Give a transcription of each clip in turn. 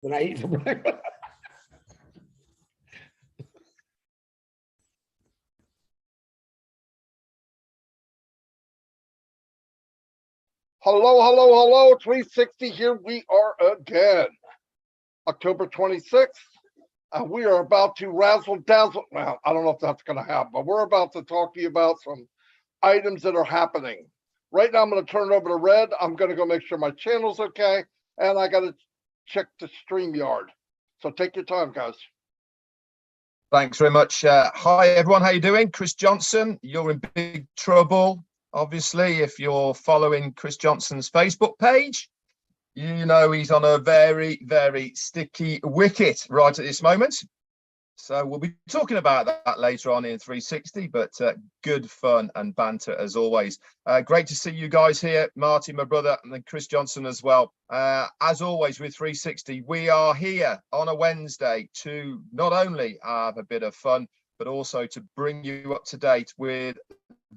than I eat for breakfast. Hello, 360 here. We are again. October 26th. We are about to razzle dazzle. Well, I don't know if that's going to happen, but we're about to talk to you about some items that are happening. Right now, I'm going to turn it over to Red. I'm going to go make sure my channel's okay, and I got to check the StreamYard. So take your time, guys. Thanks very much. Hi, everyone. How you doing? Chris Johnson. You're in big trouble, obviously, if you're following Chris Johnson's Facebook page. You know he's on a very, very sticky wicket right at this moment. So we'll be talking about that later on in 360, but good fun and banter as always. Great to see you guys here, Marty, my brother, and then Chris Johnson as well. As always with 360, we are here on a Wednesday to not only have a bit of fun, but also to bring you up to date with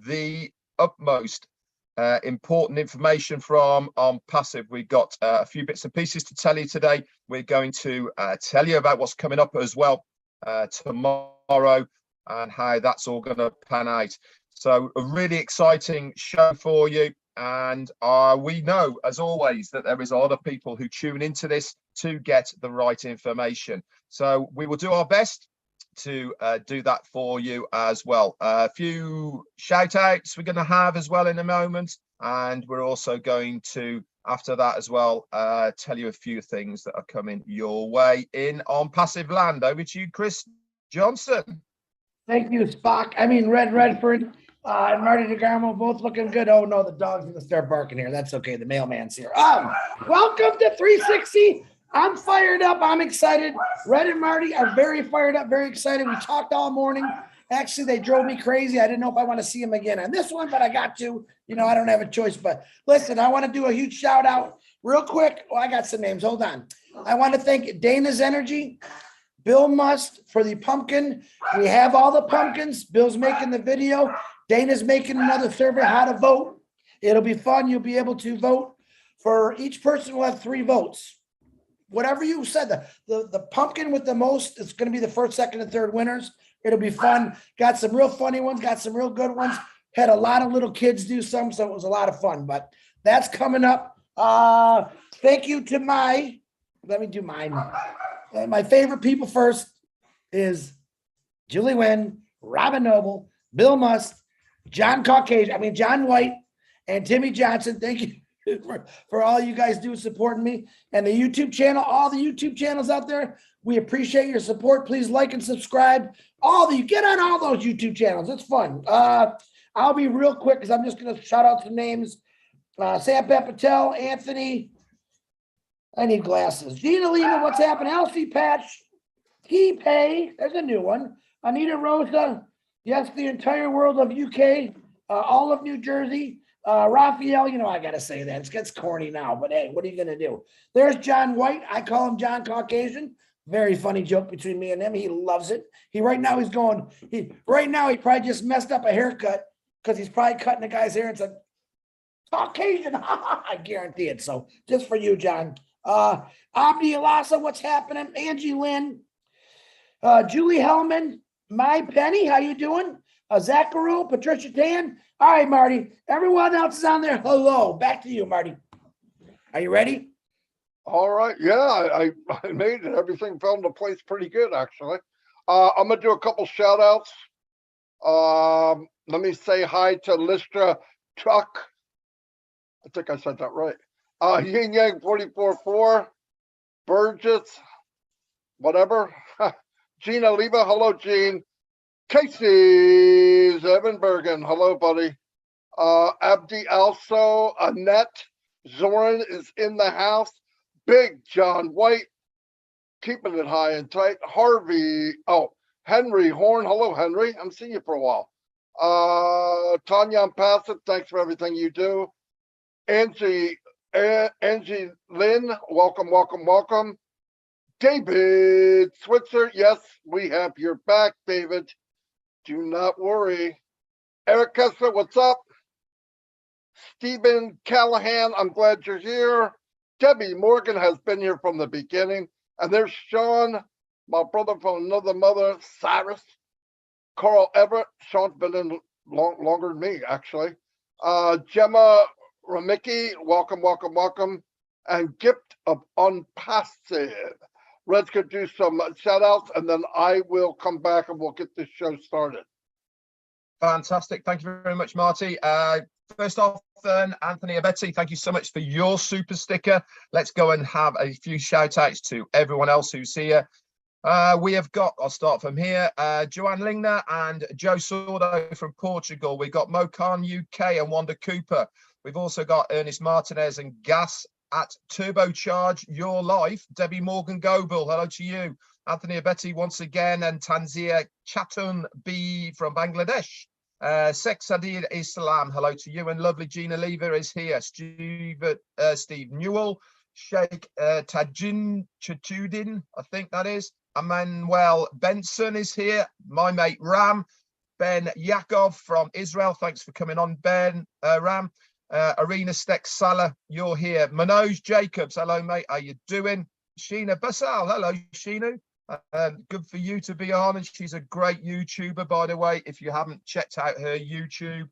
the utmost important information from On Passive. We've got a few bits and pieces to tell you today. We're going to tell you about what's coming up as well tomorrow and how that's all going to pan out. So a really exciting show for you, and we know as always that there is a lot of people who tune into this to get the right information, so we will do our best to do that for you as well. A few shout outs we're going to have as well in a moment, and we're also going to after that as well tell you a few things that are coming your way in On Passive land. Over to you, Chris Johnson. Thank you, Spock. I mean, Red Redford and Marty DeGarmo both looking good. Oh no, the dog's gonna start barking here. That's okay. The mailman's here. Welcome to 360. I'm fired up. I'm excited. Red and Marty are very fired up, very excited. We talked all morning. Actually, they drove me crazy. I didn't know if I want to see them again on this one, but I got to. You know, I don't have a choice. But listen, I want to do a huge shout out real quick. Oh, I got some names. Hold on. I want to thank Dana's Energy, Bill Must for the pumpkin. We have all the pumpkins. Bill's making the video. Dana's making another survey how to vote. It'll be fun. You'll be able to vote. For each person will have 3 votes. Whatever you said, the pumpkin with the most is going to be the first, second, and third winners. It'll be fun. Got some real funny ones, got some real good ones. Had a lot of little kids do some, so it was a lot of fun. But that's coming up. Thank you to let me do mine. My favorite people first is Julie Wynn, Robin Noble, Bill Must, John White, and Timmy Johnson. Thank you for all you guys do supporting me, and the YouTube channel, all the YouTube channels out there. We appreciate your support. Please like and subscribe. Get on all those YouTube channels. It's fun. I'll be real quick because I'm just going to shout out some names. Sampath Patel, Anthony. I need glasses. Gina Lima, what's happening? Elsie Patch, T-Pay. There's a new one. Anita Rosa. Yes, the entire world of UK. All of New Jersey. Raphael, you know, I got to say that. It gets corny now, but hey, what are you going to do? There's John White. I call him John Caucasian. Very funny joke between me and him. He loves it. Right now he probably just messed up a haircut because he's probably cutting the guy's hair and said, Caucasian. I guarantee it. So just for you, John. Abdi Alasa, what's happening? Angie Lynn. Julie Hellman. My Penny, how you doing? Zacharu, Patricia Tan. All right, Marty. Everyone else is on there. Hello. Back to you, Marty. Are you ready? All right. Yeah, I made it. Everything fell into place pretty good, actually. I'm going to do a couple shout outs. Let me say hi to Listra Truck. I think I said that right. Yin Yang 44.4. Burgess. Whatever. Gina Leva. Hello, Gene. Casey Zevenbergen, hello, buddy. Abdi also, Annette Zoran is in the house. Big John White, keeping it high and tight. Harvey, Henry Horn, hello, Henry. I'm seeing you for a while. Tanya Passive, thanks for everything you do. Angie Lynn, welcome. David Switzer, yes, we have your back, David. Do not worry. Eric Kessler, what's up? Stephen Callahan, I'm glad you're here. Debbie Morgan has been here from the beginning. And there's Sean, my brother from another mother, Cyrus, Carl Everett. Sean's been in longer than me, actually. Gemma Ramicki, welcome, welcome, welcome. And Gift of Unpassive. Red's going to do some shout outs, and then I will come back and we'll get this show started. Fantastic. Thank you very much, Marty. First off, then, Anthony Abetti, thank you so much for your super sticker. Let's go and have a few shout outs to everyone else who's here. We have got, I'll start from here, Joanne Lingner and Joe Sordo from Portugal. We've got Mocan UK and Wanda Cooper. We've also got Ernest Martinez and Gas at Turbocharge Your Life. Debbie Morgan Goebel, hello to you. Anthony Abetti once again, and Tanzia Chatun B from Bangladesh. Sex Sadir Islam, hello to you. And lovely Gina Lever is here. Steve Newell, Sheikh Tajin Chachudin, I think that is. Emmanuel Benson is here. My mate Ram. Ben Yakov from Israel. Thanks for coming on, Ben. Ram. Arena Stek Salah, you're here. Manoj Jacobs, hello, mate. How you doing? Sheena Basal, hello, Sheena. Good for you to be on. And she's a great YouTuber, by the way. If you haven't checked out her YouTube,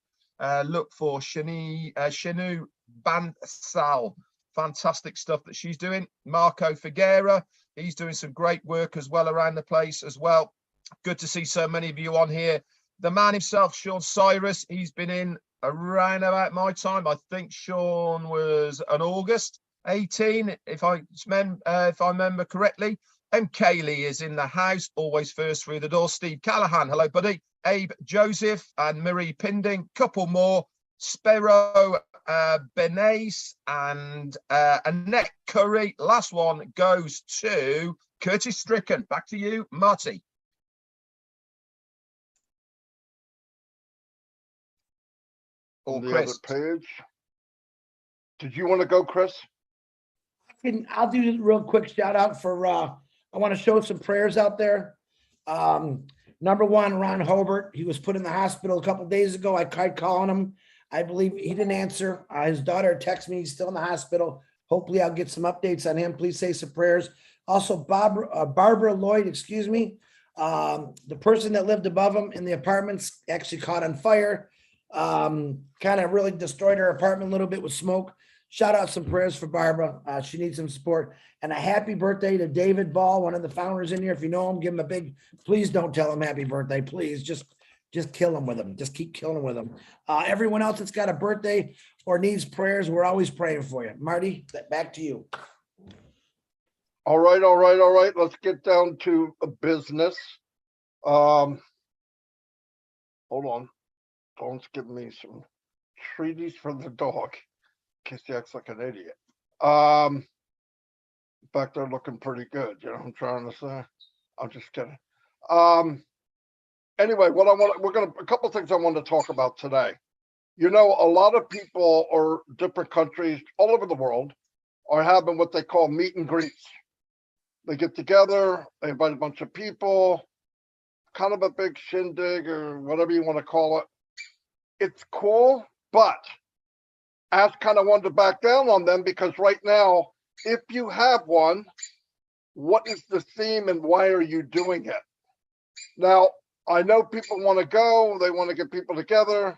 look for Shanu Bansal. Fantastic stuff that she's doing. Marco Figuera, he's doing some great work as well around the place as well. Good to see so many of you on here. The man himself, Sean Cyrus, he's been in around about my time. I think Sean was an August 18, if I remember correctly. And Kaylee is in the house, always first through the door. Steve Callahan, hello, buddy. Abe Joseph and Marie Pinding, couple more. Spero Benace and Annette Curry. Last one goes to Curtis Stricken. Back to you, Marty. On the other page. Did you want to go, Chris? I'll do a real quick shout out for I want to show some prayers out there. Number one, Ron Hobart. He was put in the hospital a couple of days ago. I tried calling him. I believe he didn't answer. His daughter texted me. He's still in the hospital. Hopefully I'll get some updates on him. Please say some prayers. Also, Barbara Lloyd, excuse me. The person that lived above him in the apartments actually caught on fire. Kind of really destroyed her apartment a little bit with smoke. Shout out some prayers for Barbara. She needs some support. And a happy birthday to David Ball, one of the founders in here. If you know him, give him a big, please don't tell him happy birthday. Please just kill him with him. Just keep killing with him. Everyone else that's got a birthday or needs prayers, we're always praying for you. Marty, back to you. All right. Let's get down to business. Hold on. Dawn's giving me some treaties for the dog. In case he acts like an idiot. Back there looking pretty good, you know what I'm trying to say? I'm just kidding. Anyway, a couple of things I want to talk about today. You know, a lot of people or different countries all over the world are having what they call meet and greets. They get together, they invite a bunch of people, kind of a big shindig or whatever you want to call it. It's cool, but Ask kind of wanted to back down on them because right now, if you have one, what is the theme and why are you doing it? Now, I know people want to go, they want to get people together,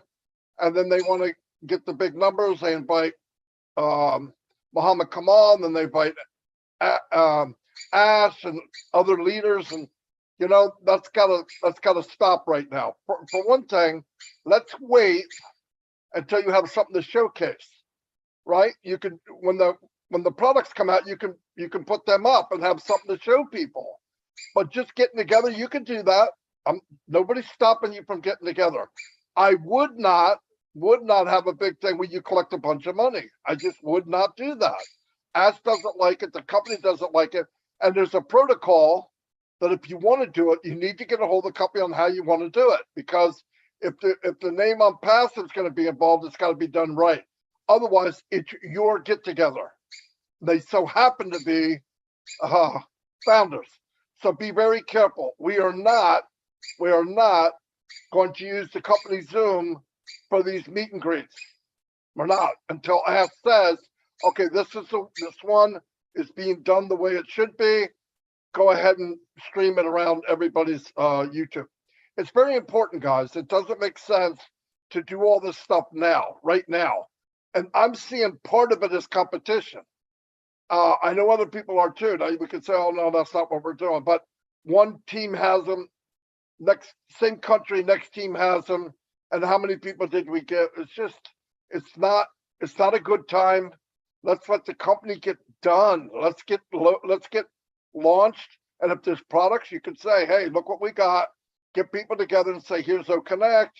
and then they want to get the big numbers. They invite Muhammad Kamal, and then they invite Ash and other leaders, and you know that's gotta stop right now. For one thing, let's wait until you have something to showcase, right? You can when the products come out, you can put them up and have something to show people. But just getting together, you can do that. Nobody's stopping you from getting together. I would not have a big thing where you collect a bunch of money. I just would not do that. Ash doesn't like it. The company doesn't like it. And there's a protocol that if you want to do it, you need to get a hold of the company on how you want to do it. Because if the name on passive is going to be involved, it's got to be done right. Otherwise, it's your get together. They so happen to be founders. So be very careful. We are not going to use the company Zoom for these meet and greets. We're not until Ash says, okay, this one is being done the way it should be. go ahead and stream it around everybody's YouTube. It's very important, guys. It doesn't make sense to do all this stuff now, right now. And I'm seeing part of it as competition. I know other people are too. Now we could say, oh no, that's not what we're doing. But one team has them, same country, next team has them. And how many people did we get? It's not a good time. Let's let the company get done. Let's get launched. And if there's products, you can say, hey, look what we got. Get people together and say, here's OConnect,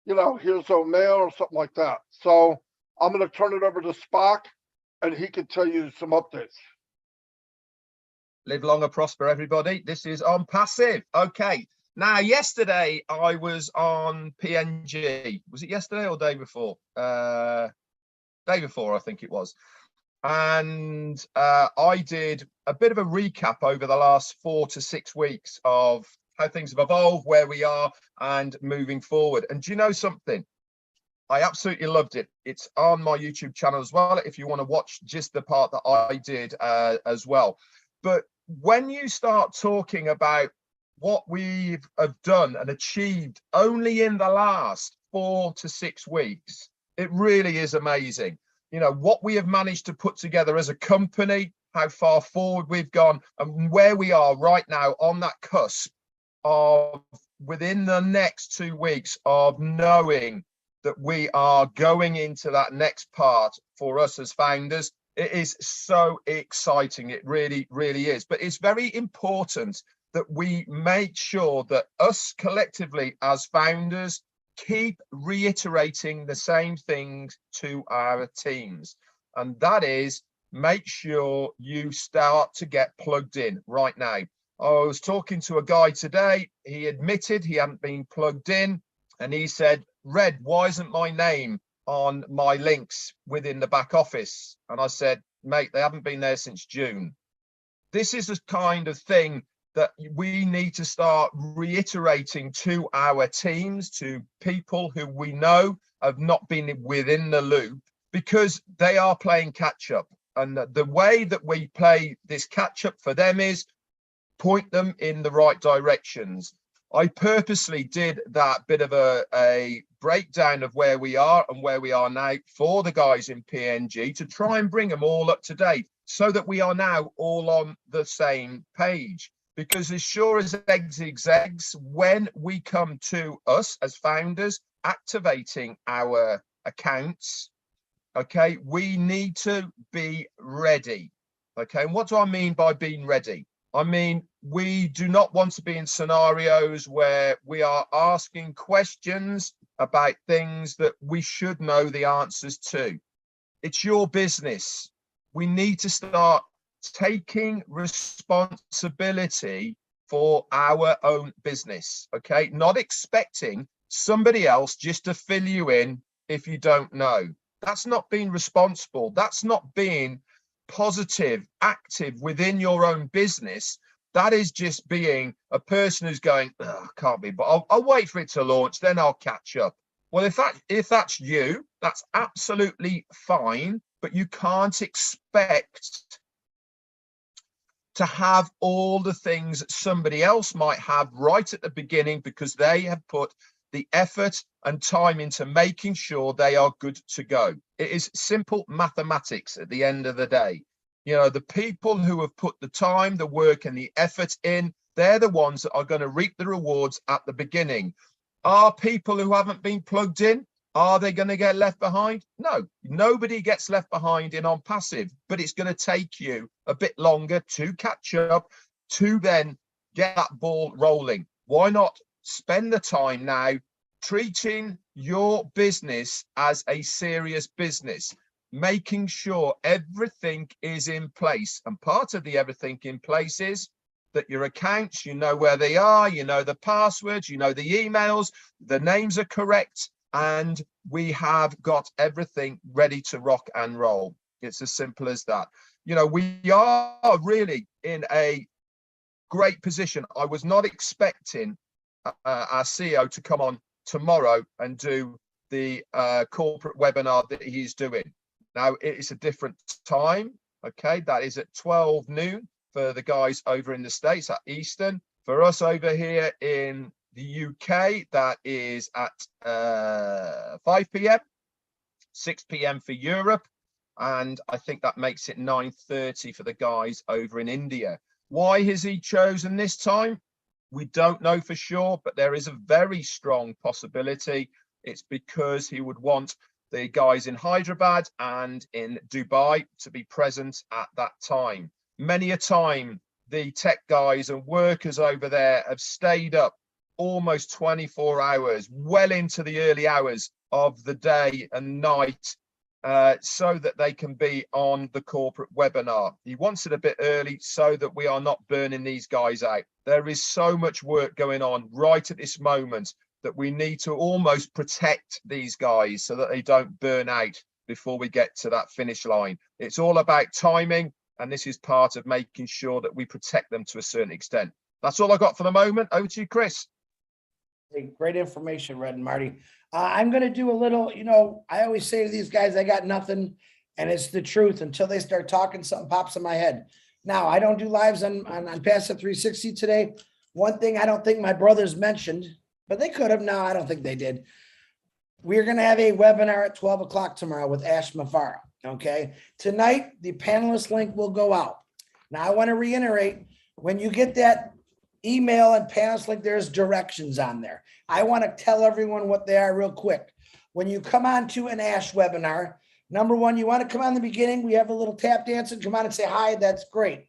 here's OMail or something like that. So I'm going to turn it over to Spock, and he can tell you some updates. Live long and prosper, everybody. This is On Passive. Okay. Now, yesterday I was on PNG. Was it yesterday or day before? Day before, I think it was. And I did a bit of a recap over the last 4 to 6 weeks of how things have evolved, where we are, and moving forward. And do you know something? I absolutely loved it. It's on my YouTube channel as well, if you want to watch just the part that I did as well. But when you start talking about what we have done and achieved only in the last 4 to 6 weeks, it really is amazing. What we have managed to put together as a company, how far forward we've gone, and where we are right now on that cusp of within the next 2 weeks of knowing that we are going into that next part for us as founders. It is so exciting. It really, really is. But it's very important that we make sure that us collectively as founders keep reiterating the same things to our teams. And that is, make sure you start to get plugged in right now. I was talking to a guy today. He admitted he hadn't been plugged in, and he said, Red, why isn't my name on my links within the back office? And I said, mate, they haven't been there since June. This is the kind of thing that we need to start reiterating to our teams, to people who we know have not been within the loop, because they are playing catch up. And the way that we play this catch up for them is point them in the right directions. I purposely did that bit of a breakdown of where we are and where we are now for the guys in PNG to try and bring them all up to date so that we are now all on the same page. Because as sure as eggs, when we come to us as founders activating our accounts, okay, we need to be ready. Okay, and what do I mean by being ready? I mean, we do not want to be in scenarios where we are asking questions about things that we should know the answers to. It's your business. We need to start taking responsibility for our own business, okay? Not expecting somebody else just to fill you in if you don't know. That's not being responsible. That's not being positive, active within your own business. That is just being a person who's going, oh, can't be, but I'll wait for it to launch, then I'll catch up. Well, if that's you, that's absolutely fine, but you can't expect to have all the things that somebody else might have right at the beginning, because they have put the effort and time into making sure they are good to go. It is simple mathematics at the end of the day. The people who have put the time, the work and the effort in, they're the ones that are going to reap the rewards at the beginning. Are people who haven't been plugged in, are they going to get left behind? No, nobody gets left behind in On Passive, but it's going to take you a bit longer to catch up, to then get that ball rolling. Why not spend the time now treating your business as a serious business, making sure everything is in place? And part of the everything in place is that your accounts, you know where they are, you know the passwords, you know the emails, the names are correct, and we have got everything ready to rock and roll. It's as simple as that. We are really in a great position. I was not expecting our CEO to come on tomorrow and do the corporate webinar that he's doing. Now, it is a different time. Okay, that is at 12 noon for the guys over in the States at Eastern. For us over here in the UK, that is at 5 p.m, 6 p.m. for Europe. And I think that makes it 9:30 for the guys over in India. Why has he chosen this time? We don't know for sure, but there is a very strong possibility it's because he would want the guys in Hyderabad and in Dubai to be present at that time. Many a time, the tech guys and workers over there have stayed up almost 24 hours, well into the early hours of the day and night, so that they can be on the corporate webinar. He wants it a bit early so that we are not burning these guys out. There is so much work going on right at this moment that we need to almost protect these guys so that they don't burn out before we get to that finish line. It's all about timing, and this is part of making sure that we protect them to a certain extent. That's all I got for the moment. Over to you, Chris. Great information, Red and Marty. I'm going to do a little, I always say to these guys, I got nothing, and it's the truth until they start talking, something pops in my head. Now, I don't do lives on Passive 360 today. One thing I don't think my brothers mentioned, but they could have. No, I don't think they did. We're going to have a webinar at 12 o'clock tomorrow with Ash Mafara. Okay. Tonight, the panelist link will go out. Now, I want to reiterate, when you get that email and panelist link, there's directions on there. I want to tell everyone what they are real quick. When you come on to an Ash webinar, number one, you want to come on in the beginning. We have a little tap dance and come on and say hi. That's great.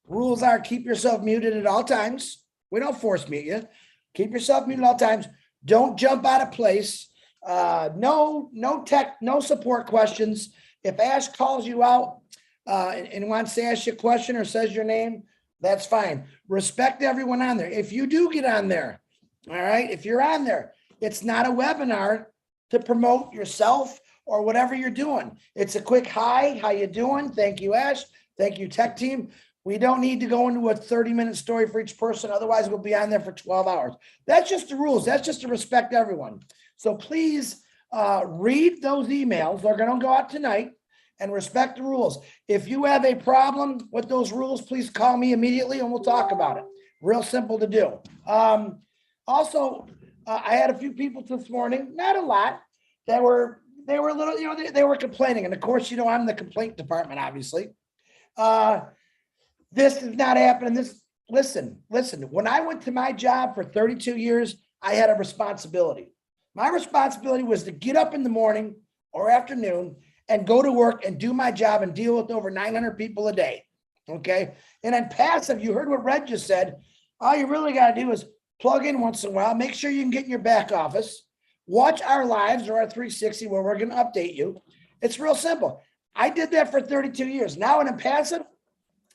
Rules are keep yourself muted at all times. We don't force mute you. Keep yourself muted at all times. Don't jump out of place. No support questions. If Ash calls you out and wants to ask you a question or says your name, that's fine. Respect everyone on there. If you do get on there, all right, if you're on there, it's not a webinar to promote yourself or whatever you're doing. It's a quick hi, how you doing? Thank you, Ash. Thank you, tech team. We don't need to go into a 30-minute story for each person. Otherwise, we'll be on there for 12 hours. That's just the rules. That's just to respect everyone. So please read those emails. They're going to go out tonight, and respect the rules. If you have a problem with those rules, please call me immediately and we'll talk about it. Real simple to do. Also, I had a few people this morning, not a lot, that were a little, they were complaining. And of course, I'm the complaint department, obviously. This is not happening. Listen, when I went to my job for 32 years, I had a responsibility. My responsibility was to get up in the morning or afternoon and go to work and do my job and deal with over 900 people a day. Okay. And on Passive, you heard what Red just said. All you really got to do is plug in once in a while, make sure you can get in your back office, watch our lives or our 360 where we're going to update you. It's real simple. I did that for 32 years. Now in Passive,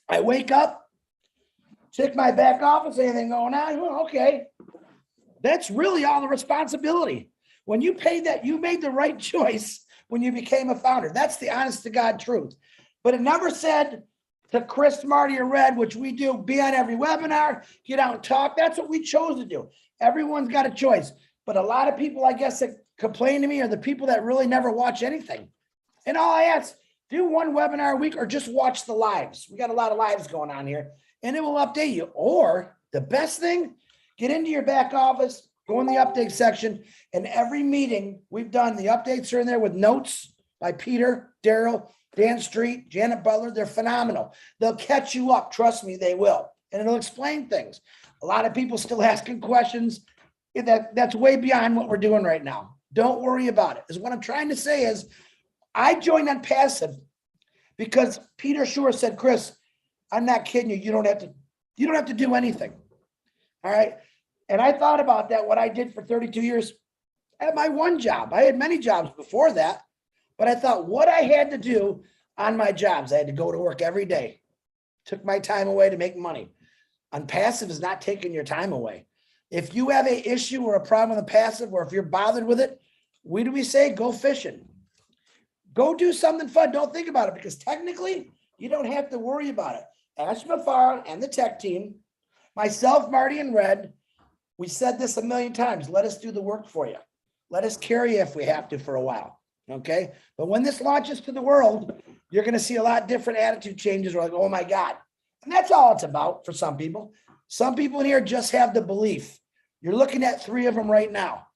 I wake up, check my back office, anything going on? Well, okay. That's really all the responsibility. When you pay that, you made the right choice when you became a founder. That's the honest to God truth. But it never said to Chris, Marty, or Red, which we do, be on every webinar, get out and talk. That's what we chose to do. Everyone's got a choice. But a lot of people, I guess, that complain to me are the people that really never watch anything. And all I ask, do one webinar a week or just watch the lives. We got a lot of lives going on here, and it will update you. Or the best thing, get into your back office, go in the update section, and every meeting we've done, the updates are in there with notes by Peter, Daryl, Dan Street, Janet Butler. They're phenomenal. They'll catch you up. Trust me, they will. And it'll explain things. A lot of people still asking questions. That's way beyond what we're doing right now. Don't worry about it. Is what I'm trying to say is I joined on Passive because Peter Shore said, Chris, I'm not kidding you. You don't have to do anything. All right. And I thought about that, what I did for 32 years at my one job. I had many jobs before that, but I thought what I had to do on my jobs, I had to go to work every day, took my time away to make money. On Passive is not taking your time away. If you have an issue or a problem with the Passive, or if you're bothered with it, what do we say? Go fishing. Go do something fun. Don't think about it, because technically you don't have to worry about it. Ash Mafara and the tech team, myself, Marty, and Red, we said this a million times. Let us do the work for you. Let us carry you if we have to for a while. Okay. But when this launches to the world, you're going to see a lot different attitude changes. We're like, oh my God. And that's all it's about for some people. Some people in here just have the belief. You're looking at three of them right now.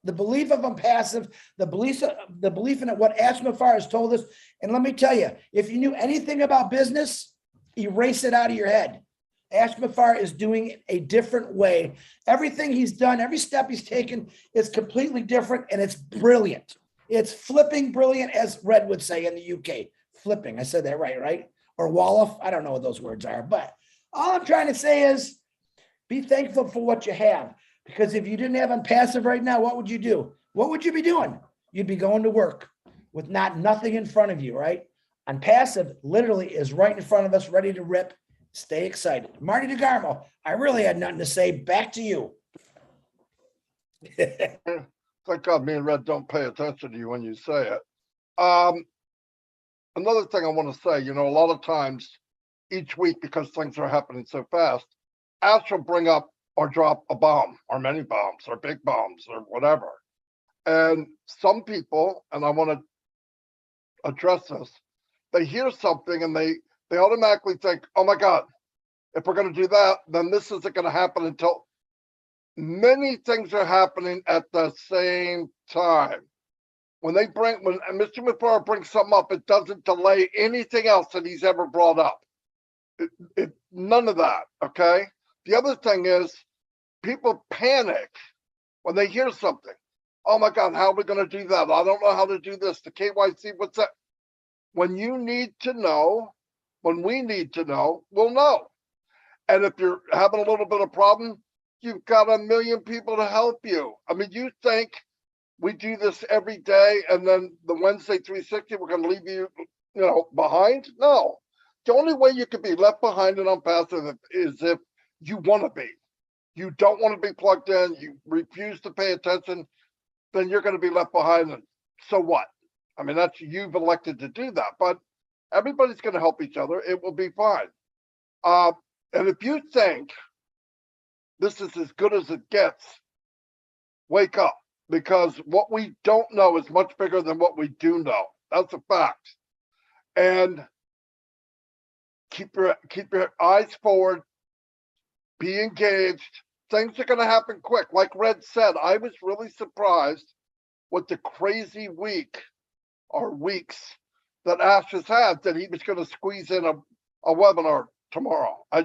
The belief of them passive, the belief in it, what Ash Mafar has told us. And let me tell you, if you knew anything about business, erase it out of your head. Ash Mafar is doing it a different way. Everything he's done, every step he's taken is completely different, and it's brilliant. It's flipping brilliant, as Red would say in the UK. Flipping, I said that right? Or Wolof, I don't know what those words are, but all I'm trying to say is be thankful for what you have. Because if you didn't have on passive right now, what would you do? What would you be doing? You'd be going to work with nothing in front of you, right? On passive, literally is right in front of us, ready to rip. Stay excited. Marty DeGarmo, I really had nothing to say. Back to you. Thank God me and Red don't pay attention to you when you say it. Another thing I want to say, a lot of times each week, because things are happening so fast, Ash will bring up or drop a bomb or many bombs or big bombs or whatever. And some people, and I want to address this, they hear something and they automatically think, oh my God, if we're going to do that, then this isn't going to happen until many things are happening at the same time. When Mr. Mafar brings something up, it doesn't delay anything else that he's ever brought up. None of that, okay? The other thing is people panic when they hear something. Oh my God, how are we going to do that? I don't know how to do this. The KYC, what's that? When you need to know, when we need to know, we'll know. And if you're having a little bit of problem, you've got a million people to help you. I mean, you think we do this every day and then the Wednesday 360, we're going to leave you, behind? No. The only way you could be left behind and unpassive is if you want to be. You don't want to be plugged in. You refuse to pay attention. Then you're going to be left behind. And so what? I mean, you've elected to do that. But everybody's going to help each other. It will be fine. And if you think this is as good as it gets, wake up. Because what we don't know is much bigger than what we do know. That's a fact. And keep your eyes forward. Be engaged. Things are going to happen quick. Like Red said, I was really surprised with the crazy week or weeks that Ash has had, that he was going to squeeze in a webinar tomorrow. I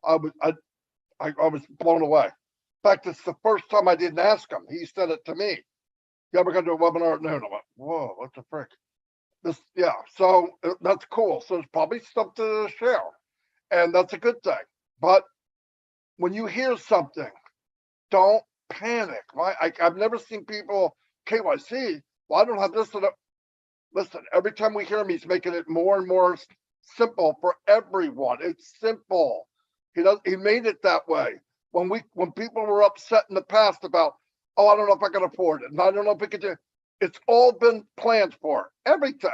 was blown away. In fact, it's the first time I didn't ask him. He said it to me. You ever going to do a webinar at noon? I went, whoa, what the frick? So that's cool. So there's probably stuff to share. And that's a good thing. But when you hear something, don't panic. Right? I've never seen people, KYC, well, I don't have this. Listen, every time we hear him, he's making it more and more simple for everyone. It's simple. He made it that way. When people were upset in the past about, oh, I don't know if I can afford it, and I don't know if we can do, it's all been planned for. Everything.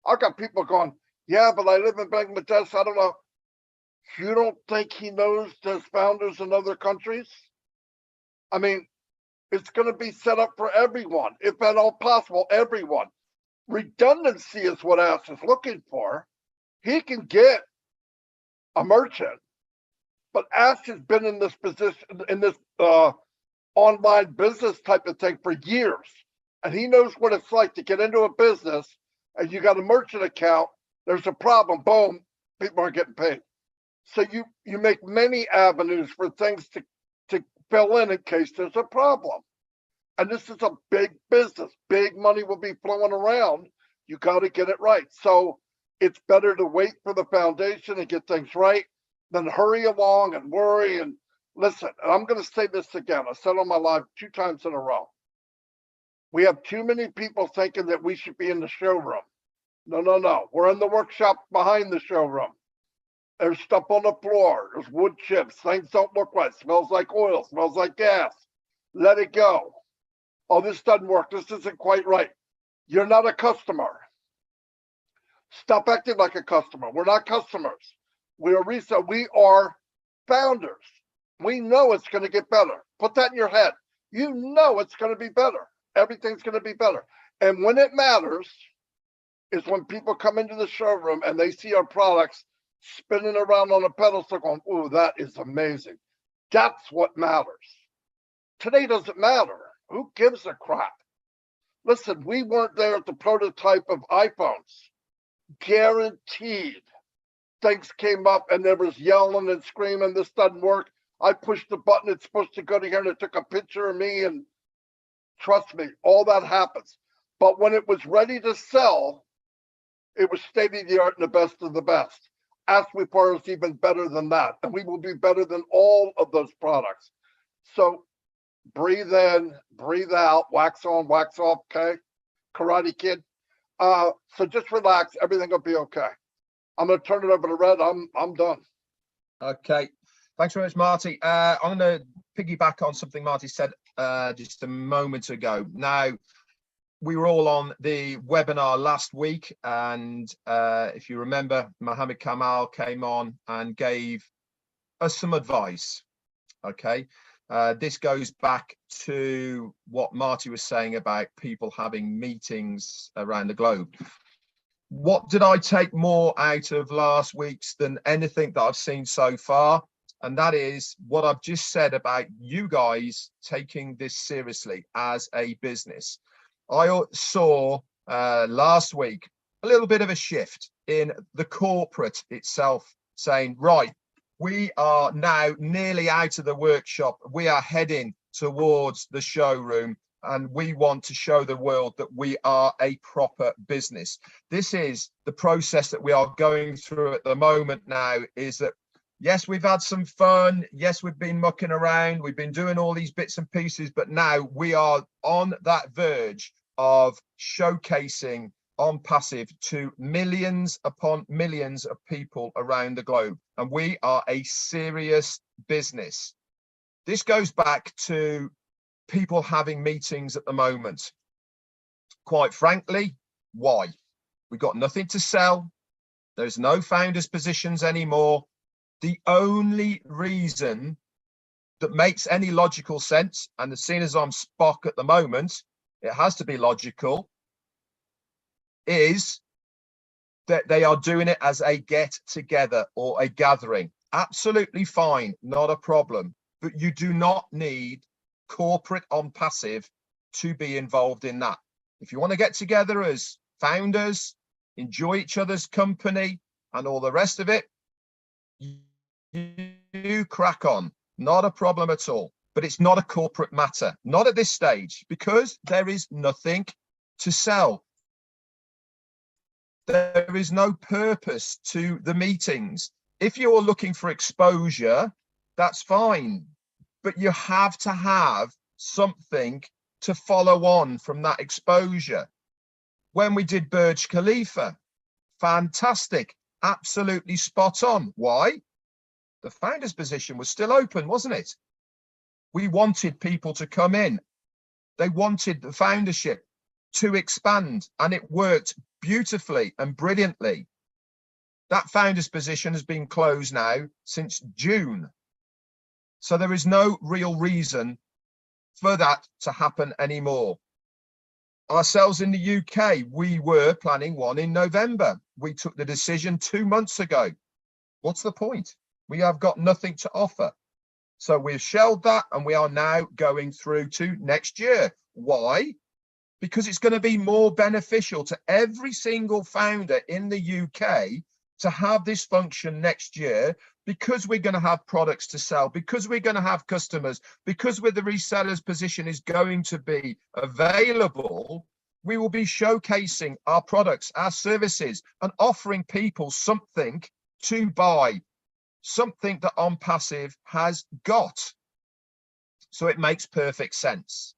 I've got people going, yeah, but I live in Bangladesh. I don't know. You don't think he knows there's founders in other countries? I mean, it's going to be set up for everyone, if at all possible, everyone. Redundancy is what Ash is looking for. He can get a merchant, but Ash has been in this position, in this online business type of thing for years. And he knows what it's like to get into a business and you got a merchant account, there's a problem, boom, people aren't getting paid. So you make many avenues for things to fill in case there's a problem. And this is a big business. Big money will be flowing around. You got to get it right. So it's better to wait for the foundation and get things right than hurry along and worry. And listen, and I'm going to say this again. I said on my live 2 times in a row. We have too many people thinking that we should be in the showroom. No. We're in the workshop behind the showroom. There's stuff on the floor. There's wood chips. Things don't look right. Smells like oil. Smells like gas. Let it go. Oh, this doesn't work. This isn't quite right. You're not a customer. Stop acting like a customer. We're not customers. We are resale. We are founders. We know it's going to get better. Put that in your head. You know it's going to be better. Everything's going to be better. And when it matters is when people come into the showroom and they see our products spinning around on a pedestal going, "Ooh, that is amazing." That's what matters. Today doesn't matter. Who gives a crap? Listen, we weren't there at the prototype of iPhones. Guaranteed. Things came up and there was yelling and screaming, "This doesn't work." I pushed the button, it's supposed to go to here, and it took a picture of me, and trust me, all that happens. But when it was ready to sell, it was state of the art and the best of the best. Ask me for us even better than that, and we will be better than all of those products. So breathe in, breathe out, wax on, wax off, okay? Karate Kid. So just relax, everything will be okay. I'm gonna turn it over to Red. I'm done. Okay, thanks very much, Marty. I'm going to piggyback on something Marty said just a moment ago. Now, we were all on the webinar last week, and if you remember, Mohammed Kamal came on and gave us some advice. Okay, this goes back to what Marty was saying about people having meetings around the globe. What did I take more out of last week's than anything that I've seen so far? And that is what I've just said about you guys taking this seriously as a business. I saw last week a little bit of a shift in the corporate itself saying, right, we are now nearly out of the workshop. We are heading towards the showroom, and we want to show the world that we are a proper business. This is the process that we are going through at the moment now, is that, yes, we've had some fun. Yes, we've been mucking around. We've been doing all these bits and pieces, but now we are on that verge of showcasing OnPassive to millions upon millions of people around the globe. And we are a serious business. This goes back to people having meetings at the moment. Quite frankly, why? We've got nothing to sell. There's no founders positions anymore. The only reason that makes any logical sense, and seeing as I'm Spock at the moment, it has to be logical, is that they are doing it as a get together or a gathering. Absolutely fine, not a problem. But you do not need corporate OnPassive to be involved in that. If you want to get together as founders, enjoy each other's company and all the rest of it, you crack on, not a problem at all. But it's not a corporate matter, not at this stage, because there is nothing to sell. There is no purpose to the meetings. If you're looking for exposure, that's fine, but you have to have something to follow on from that exposure. When we did Burj Khalifa, fantastic, absolutely spot on. Why? The founder's position was still open, wasn't it? We wanted people to come in. They wanted the foundership to expand, and it worked beautifully and brilliantly. That founder's position has been closed now since June. So there is no real reason for that to happen anymore. Ourselves in the UK, we were planning one in November. We took the decision 2 months ago. What's the point? We have got nothing to offer. So we've shelved that, and we are now going through to next year. Why? Because it's going to be more beneficial to every single founder in the UK to have this function next year, because we're going to have products to sell, because we're going to have customers, because where the reseller's position is going to be available, we will be showcasing our products, our services, and offering people something to buy, something that OnPassive has got. So it makes perfect sense.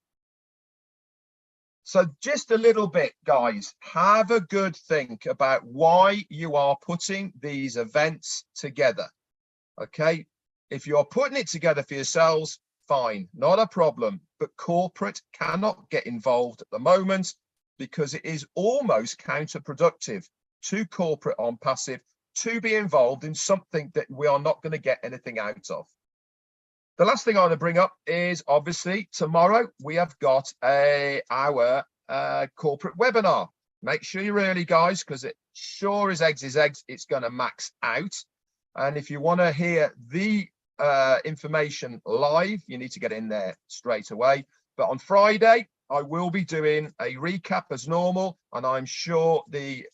So just a little bit, guys, have a good think about why you are putting these events together. Okay, if you're putting it together for yourselves, fine, not a problem. But corporate cannot get involved at the moment, because it is almost counterproductive to corporate OnPassive to be involved in something that we are not going to get anything out of. The last thing I want to bring up is, obviously, tomorrow we have got our corporate webinar. Make sure you're early, guys, because it sure as eggs is eggs, it's going to max out. And if you want to hear the information live, you need to get in there straight away. But on Friday, I will be doing a recap as normal, and I'm sure the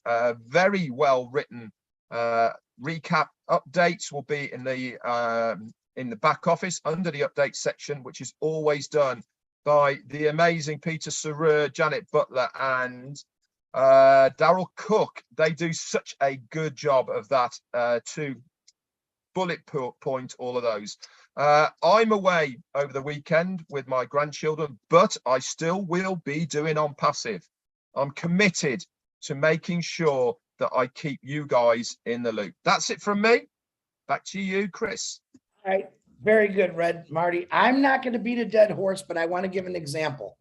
very well written recap updates will be in the back office under the update section, which is always done by the amazing Peter Sarer, Janet Butler, and Daryl Cook. They do such a good job of that to bullet point all of those. I'm away over the weekend with my grandchildren, but I still will be doing On Passive. I'm committed to making sure that I keep you guys in the loop. That's it from me. Back to you, Chris. All right. Very good, Red. Marty, I'm not going to beat a dead horse, but I want to give an example.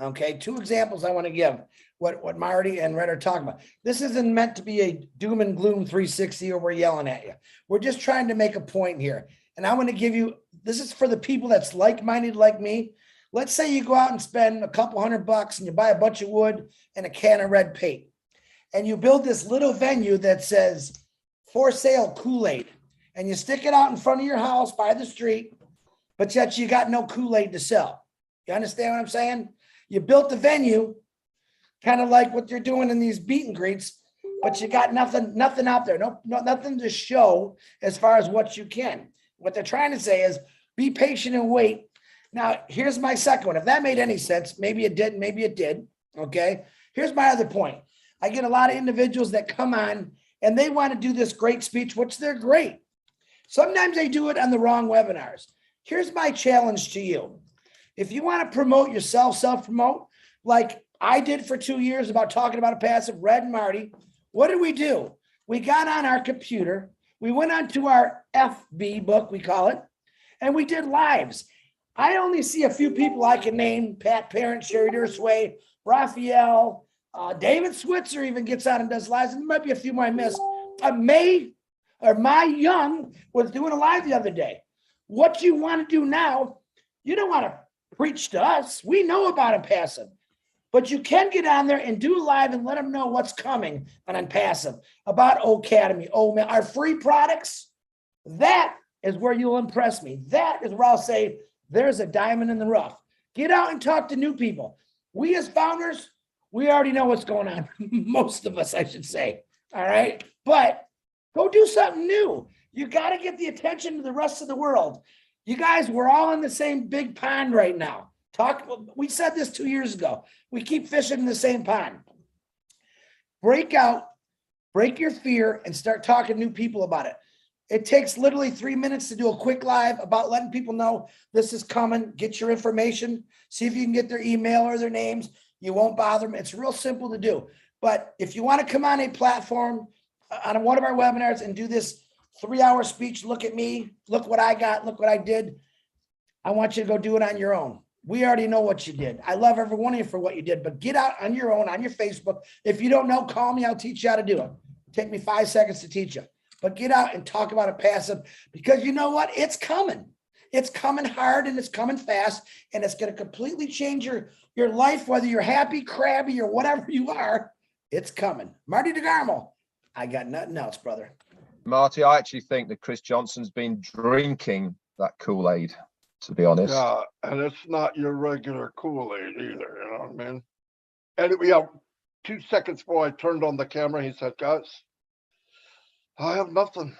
Okay. 2 examples I want to give what Marty and Red are talking about. This isn't meant to be a doom and gloom 360 or we're yelling at you. We're just trying to make a point here. And I want to give you, this is for the people that's like-minded like me. Let's say you go out and spend a couple $100 and you buy a bunch of wood and a can of red paint. And you build this little venue that says, for sale Kool-Aid. And you stick it out in front of your house by the street, but yet you got no Kool-Aid to sell. You understand what I'm saying? You built the venue, kind of like what you're doing in these meet and greets, but you got nothing out there, no, nothing to show as far as what you can. What they're trying to say is be patient and wait. Now, here's my second one. If that made any sense, maybe it didn't, maybe it did. Okay. Here's my other point. I get a lot of individuals that come on and they want to do this great speech, which they're great. Sometimes they do it on the wrong webinars. Here's my challenge to you. If you want to promote yourself, self-promote, like I did for 2 years about talking about a passive, Red and Marty, what did we do? We got on our computer. We went onto our FB book, we call it, and we did lives. I only see a few people I can name: Pat Parent, Sherry Dursway, Raphael, David Switzer even gets on and does lives. And there might be a few more I missed. My Young was doing a live the other day. What you want to do now, you don't want to preach to us. We know about Impassive, but you can get on there and do live and let them know what's coming on Impassive, about Academy, our free products. That is where you'll impress me. That is where I'll say there's a diamond in the rough. Get out and talk to new people. We as founders, we already know what's going on. Most of us, I should say. All right. But go do something new. You got to get the attention of the rest of the world. You guys, we're all in the same big pond right now. We said this 2 years ago. We keep fishing in the same pond. Break out, break your fear, and start talking to new people about it. It takes literally 3 minutes to do a quick live about letting people know this is coming. Get your information. See if you can get their email or their names. You won't bother them. It's real simple to do. But if you want to come on a platform, on one of our webinars and do this 3-hour speech, look at me, look what I got, look what I did, I want you to go do it on your own. We already know what you did. I love every one of you for what you did, but get out on your own, on your Facebook. If you don't know, call me. I'll teach you how to do it. Take me 5 seconds to teach you. But get out and talk about Impassive, because you know what? It's coming. It's coming hard and it's coming fast, and it's going to completely change your life, whether you're happy, crabby, or whatever you are. It's coming. Marty DeGarmo, I got nothing else, brother. Marty, I actually think that Chris Johnson's been drinking that Kool-Aid, to be honest. Yeah, and it's not your regular Kool-Aid either, you know what I mean? And yeah, 2 seconds before I turned on the camera, he said, guys, I have nothing.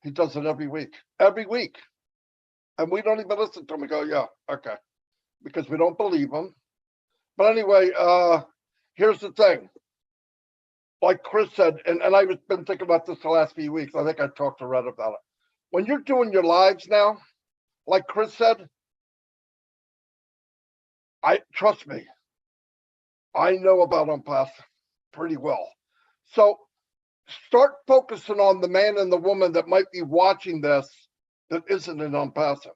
He does it every week. And we don't even listen to him. We go, yeah, okay. Because we don't believe him. But anyway, here's the thing. Like Chris said, and I've been thinking about this the last few weeks. I think I talked to Red about it. When you're doing your lives now, like Chris said, trust me, I know about Impassive pretty well. So start focusing on the man and the woman that might be watching this that isn't in Impassive.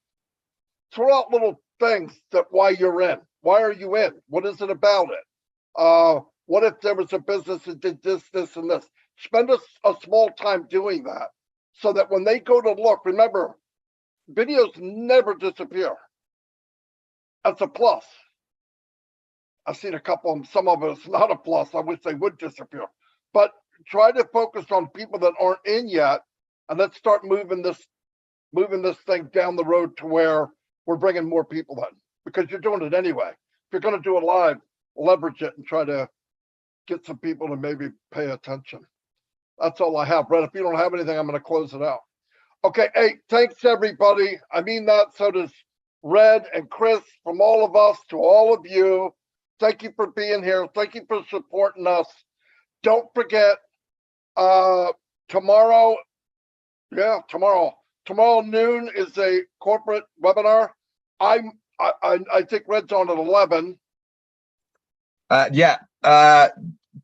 Throw out little things that why you're in. Why are you in? What is it about it? What if there was a business that did this, this, and this? Spend a small time doing that so that when they go to look, remember, videos never disappear. That's a plus. I've seen a couple of them. Some of it's not a plus. I wish they would disappear. But try to focus on people that aren't in yet and let's start moving this thing down the road to where we're bringing more people in, because you're doing it anyway. If you're going to do it live, leverage it and try to get some people to maybe pay attention. That's all I have. Brett, if you don't have anything, I'm going to close it out. Okay. Hey, thanks everybody. I mean that. So does Red and Chris, from all of us to all of you. Thank you for being here. Thank you for supporting us. Don't forget, tomorrow noon is a corporate webinar. I think Red's on at 11.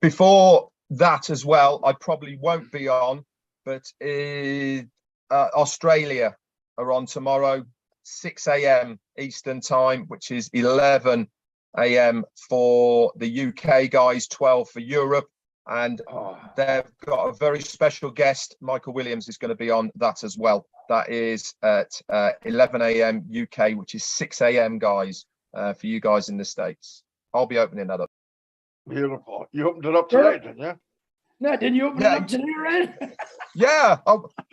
Before that as well, I probably won't be on, but Australia are on tomorrow, 6 a.m. Eastern time, which is 11 a.m. for the UK guys, 12 for Europe. And they've got a very special guest. Michael Williams is going to be on that as well. That is at 11 a.m. UK, which is 6 a.m. guys, for you guys in the States. I'll be opening that up. Beautiful. You opened it up today, didn't you? No, didn't you open it up today, Red? Yeah.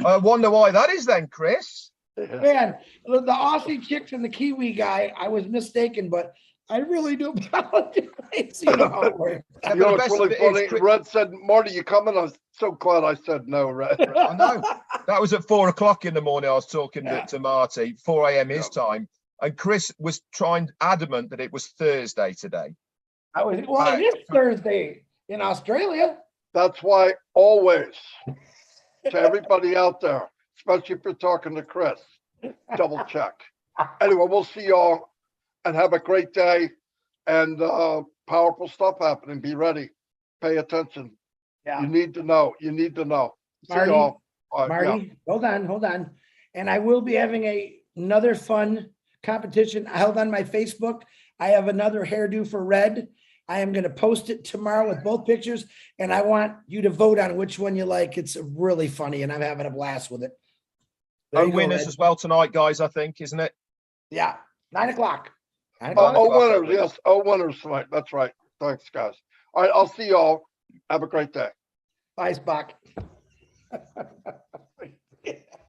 I wonder why that is then, Chris. Yeah. Man, the Aussie chicks and the Kiwi guy, I was mistaken, but I really do apologize. You know how it works. You know what's really funny? Red said, Marty, you coming? I was so glad I said no, Red. I know. That was at 4 o'clock in the morning. I was talking to Marty, 4 a.m. his time. And Chris was adamant that it was Thursday today. It is Thursday in Australia. That's why always, to everybody out there, especially if you're talking to Chris, double check. Anyway, we'll see y'all and have a great day, and powerful stuff happening. Be ready. Pay attention. Yeah. You need to know. You need to know. Marty, see y'all. Marty, hold on. And I will be having another fun competition held on my Facebook. I have another hairdo for Red. I am going to post it tomorrow with both pictures, and I want you to vote on which one you like. It's really funny, and I'm having a blast with it. Winners as well tonight, guys, I think, isn't it? Yeah, 9 o'clock. Winners, yes. Winners tonight. That's right. Thanks, guys. All right, I'll see y'all. Have a great day. Bye, Spock.